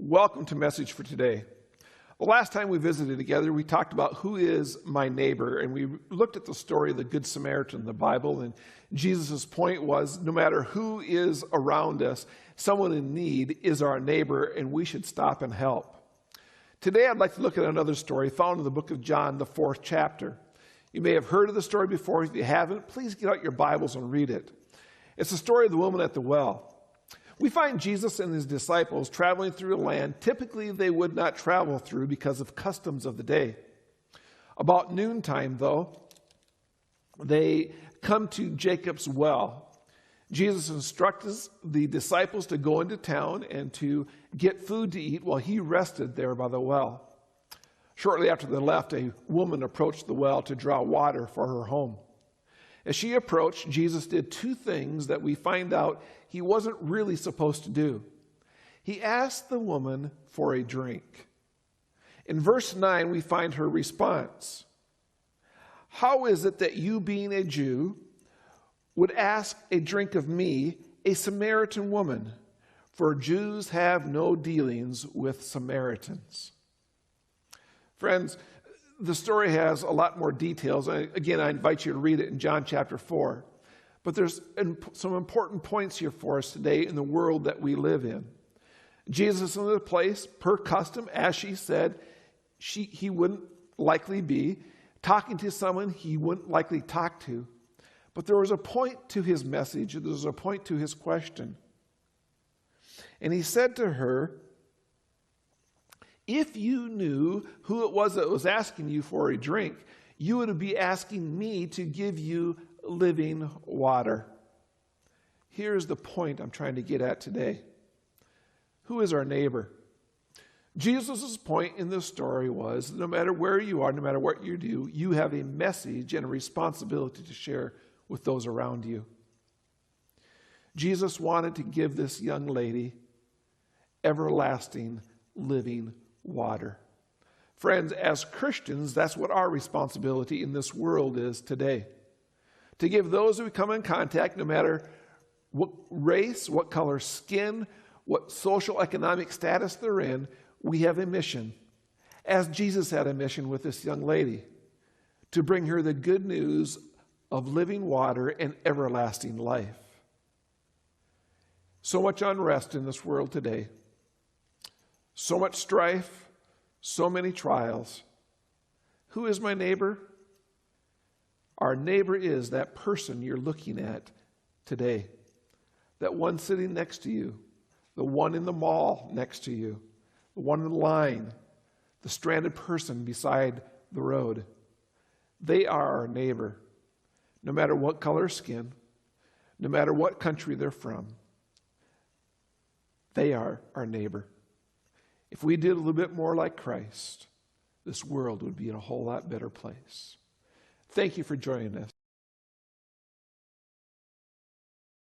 Welcome to Message for Today. The last time we visited together, we talked about who is my neighbor, and we looked at the story of the Good Samaritan in the Bible, and Jesus' point was no matter who is around us, someone in need is our neighbor, and we should stop and help. Today, I'd like to look at another story found in the book of John, the 4th chapter. You may have heard of the story before. If you haven't, please get out your Bibles and read it. It's the story of the woman at the well. We find Jesus and his disciples traveling through a land typically they would not travel through because of customs of the day. About noontime, though, they come to Jacob's well. Jesus instructs the disciples to go into town and to get food to eat while he rested there by the well. Shortly after they left, a woman approached the well to draw water for her home. As she approached, Jesus did two things that we find out he wasn't really supposed to do. He asked the woman for a drink. In verse 9, we find her response. How is it that you, being a Jew, would ask a drink of me, a Samaritan woman? For Jews have no dealings with Samaritans. Friends, the story has a lot more details. Again, I invite you to read it in John chapter 4. But there's some important points here for us today in the world that we live in. Jesus is in a place, per custom, as she said, he wouldn't likely be, talking to someone he wouldn't likely talk to. But there was a point to his message. There was a point to his question. And he said to her, if you knew who it was that was asking you for a drink, you would be asking me to give you living water. Here's the point I'm trying to get at today. Who is our neighbor? Jesus' point in this story was no matter where you are, no matter what you do, you have a message and a responsibility to share with those around you. Jesus wanted to give this young lady everlasting living water. Friends, as Christians, that's what our responsibility in this world is today. To give those who come in contact, no matter what race, what color skin, what social economic status they're in, we have a mission. As Jesus had a mission with this young lady, to bring her the good news of living water and everlasting life. So much unrest in this world today. So much strife, so many trials. Who is my neighbor? Our neighbor is that person you're looking at today. That one sitting next to you, the one in the mall next to you, the one in the line, the stranded person beside the road. They are our neighbor, no matter what color skin, no matter what country they're from. They are our neighbor. If we did a little bit more like Christ, this world would be in a whole lot better place. Thank you for joining us.